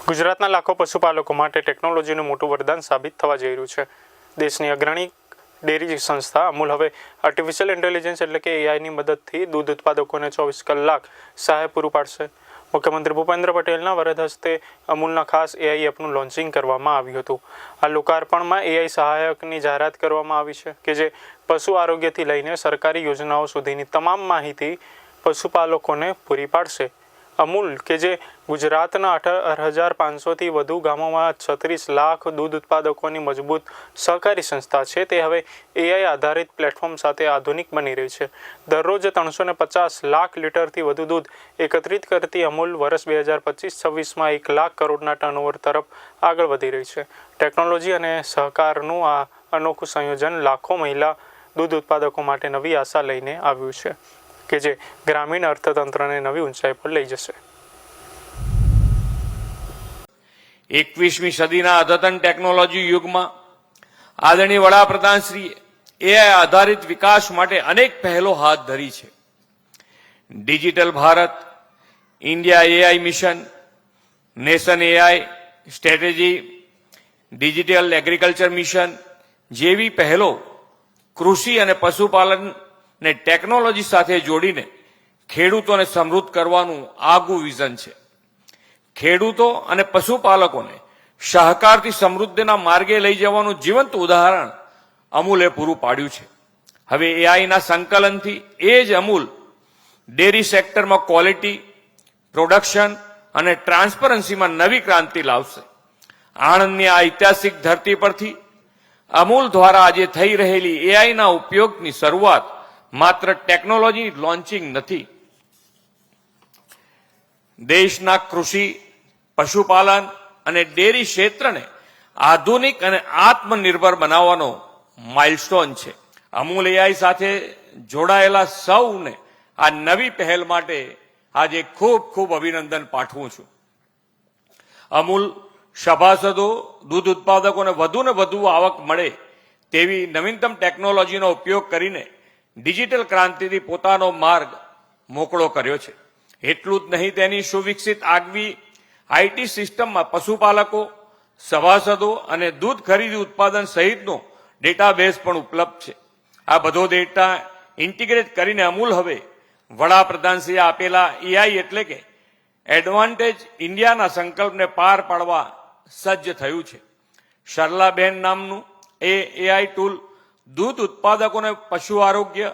ગુજરાતના લાખો પશુપાલકો માટે ટેકનોલોજીનું મોટું વરદાન સાબિત થવા જઈ રહ્યું છે. દેશની અગ્રણી ડેરી સંસ્થા અમૂલ હવે આર્ટિફિશિયલ ઇન્ટેલિજન્સ એટલે કે એઆઈની મદદથી દૂધ ઉત્પાદકોને 24 કલાક સહાય પૂરું પાડશે. મુખ્યમંત્રી ભૂપેન્દ્ર પટેલના વરદ હસ્તે અમૂલના ખાસ એઆઈ એપનું લોન્ચિંગ કરવામાં આવ્યું હતું. આ લોકાર્પણમાં એઆઈ સહાયકની જાહેરાત કરવામાં આવી છે કે જે પશુ આરોગ્યથી લઈને સરકારી યોજનાઓ સુધીની તમામ માહિતી પશુપાલકોને પૂરી પાડશે. અમૂલ કે જે ગુજરાતના 18,500થી વધુ ગામોમાં 36 લાખ દૂધ ઉત્પાદકોની મજબૂત સહકારી સંસ્થા છે, તે હવે એઆઈ આધારિત પ્લેટફોર્મ સાથે આધુનિક બની રહી છે. દરરોજ 350 લાખ લીટરથી વધુ દૂધ એકત્રિત કરતી અમૂલ વર્ષ 2025-26માં 1 લાખ કરોડના ટર્નઓવર તરફ આગળ વધી રહી છે. ટેકનોલોજી અને સહકારનું આ અનોખું સંયોજન લાખો મહિલા દૂધ ઉત્પાદકો માટે નવી આશા લઈને આવ્યું છે કે જે ગ્રામીણ અર્થતંત્રને નવી ઊંચાઈ પર લઈ જશે. 21મી સદીના અદ્યતન ટેકનોલોજી યુગમાં આદરણીય વડાપ્રધાનશ્રીએ એઆઈ આધારિત વિકાસ માટે અનેક પહેલો હાથ ધરી છે. Digital Bharat, India AI mission, nation AI strategy, digital agriculture mission જેવી પહેલો કૃષિ અને પશુપાલન ને ટેકનોલોજી સાથે જોડીને ખેડૂતોને સમૃદ્ધ કરવાનું આગવું વિઝન છે. ખેડૂતો અને પશુપાલકોને સહકારથી સમૃદ્ધિના માર્ગે લઈ જવાનું જીવંત ઉદાહરણ અમૂલે પૂરું પાડ્યું છે. હવે એઆઈના સંકલનથી એ જ અમૂલ ડેરી સેક્ટરમાં ક્વોલિટી, પ્રોડક્શન અને ટ્રાન્સપરન્સીમાં નવી ક્રાંતિ લાવશે. આણંદની આ ઐતિહાસિક ધરતી પરથી અમૂલ દ્વારા આજે થઈ રહેલી એઆઈના ઉપયોગની શરૂઆત માત્ર ટેકનોલોજી લોન્ચિંગ નથી. દેશના કૃષિ, પશુપાલન અને ડેરી ક્ષેત્રને આધુનિક અને આત્મનિર્ભર બનાવવાનો માઇલસ્ટોન છે. અમૂલ એઆઈ સાથે જોડાયેલા સૌને આ નવી પહેલ માટે આજે ખૂબ ખૂબ અભિનંદન પાઠવું છું. અમૂલ સભાસદો દૂધ ઉત્પાદકોને વધુને વધુ આવક મળે તેવી નવીનતમ ટેકનોલોજીનો ઉપયોગ કરીને ડિજિટલ ક્રાંતિથી પોતાનો માર્ગ મોકળો કર્યો છે. એટલું જ નહીં, તેની સુવિકસિત આગવી આઈટી સિસ્ટમમાં પશુપાલકો, સભાસદો અને દૂધ ખરીદી ઉત્પાદન સહિતનો ડેટાબેઝ પણ ઉપલબ્ધ છે. આ બધો ડેટા ઇન્ટિગ્રેટ કરીને અમૂલ હવે વડાપ્રધાનશ્રીએ આપેલા એઆઈ એટલે કે એડવાન્ટેજ ઇન્ડિયાના સંકલ્પને પાર પાડવા સજ્જ થયું છે. સરલાબેન નામનું એ એઆઈ ટૂલ દૂધ ઉત્પાદકોને પશુ આરોગ્ય,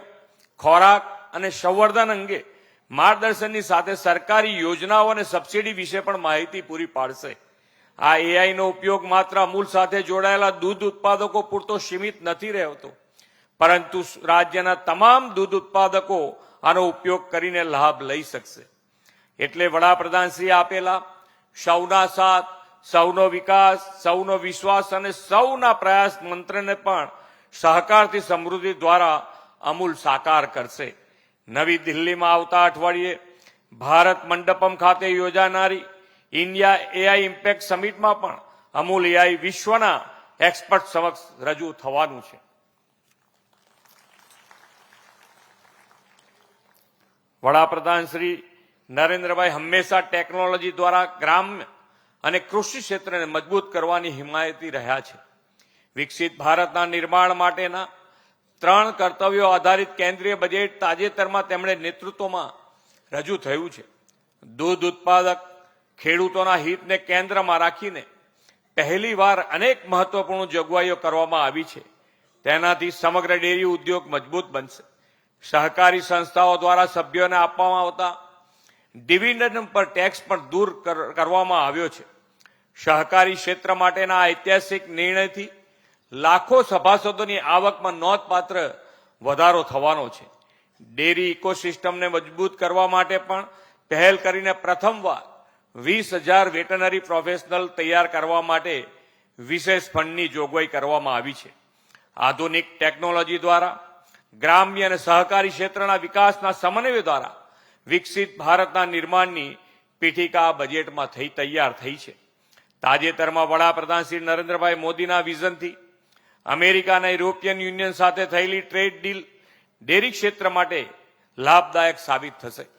ખોરાક અને સંવર્ધન અંગે માર્ગદર્શનની સાથે સરકારી યોજનાઓ અને સબસિડી વિશે પણ માહિતી પૂરી પાડશે. આ એઆઈનો ઉપયોગ માત્ર અમૂલ સાથે જોડાયેલા દૂધ ઉત્પાદકો પૂરતો સીમિત નથી રહેતો, પરંતુ રાજ્યના તમામ દૂધ ઉત્પાદકો આનો ઉપયોગ કરીને લાભ લઈ શકશે. એટલે વડાપ્રધાનશ્રીએ આપેલા સૌના સાથ, સૌનો વિકાસ, સૌનો વિશ્વાસ અને સૌના પ્રયાસ મંત્રને પણ સહકારથી સમૃદ્ધિ દ્વારા અમૂલ સાકાર કરશે. નવી દિલ્હીમાં આવતા અઠવાડિયે ભારત મંડપમ ખાતે યોજાનારી ઇન્ડિયા એઆઈ ઇમ્પેક્ટ સમિટમાં પણ અમૂલ એઆઈ વિશ્વના એક્સપર્ટ સમક્ષ રજૂ થવાનું છે. વડાપ્રધાન શ્રી નરેન્દ્રભાઈ હંમેશા ટેકનોલોજી દ્વારા ગ્રામ્ય અને કૃષિ ક્ષેત્રને મજબૂત કરવાની હિમાયતી રહ્યા છે. વિકસિત ભારતના નિર્માણ માટેના 3 કર્તવ્યો આધારિત કેન્દ્રીય બજેટ તાજેતરમાં તેમણે નેતૃત્વમાં રજૂ થયું છે. દૂધ ઉત્પાદક ખેડૂતોના હિતને કેન્દ્રમાં રાખીને પહેલીવાર અનેક મહત્વપૂર્ણ જોગવાઈઓ કરવામાં આવી છે. તેનાથી સમગ્ર ડેરી ઉદ્યોગ મજબૂત બનશે. સહકારી સંસ્થાઓ દ્વારા સભ્યોને આપવામાં આવતા ડિવિડન્ડ પર ટેક્સ પણ દૂર કરવામાં આવ્યો છે. સહકારી ક્ષેત્ર માટેના ઐતિહાસિક નિર્ણયથી લાખો સભાસદોની આવકમાં નોંધપાત્ર વધારો થવાનો છે. ડેરી ઇકોસિસ્ટમને મજબૂત કરવા માટે પણ પહેલ કરીને પ્રથમવાર 20,000 વેટરનરી પ્રોફેશનલ તૈયાર કરવા માટે વિશેષ ફંડની જોગવાઈ કરવામાં આવી છે. આધુનિક ટેકનોલોજી દ્વારા ગ્રામ્ય અને સહકારી ક્ષેત્રના વિકાસના સમન્વય દ્વારા વિકસિત ભારતના નિર્માણની પીઠિકા બજેટમાં તૈયાર થઈ છે. તાજેતરમાં વડાપ્રધાન શ્રી નરેન્દ્રભાઈ મોદીના વિઝનથી અમેરિકા અને યુરોપિયન યુનિયન સાથે થયેલી ટ્રેડ ડીલ ડેરી ક્ષેત્ર માટે લાભદાયક સાબિત થશે.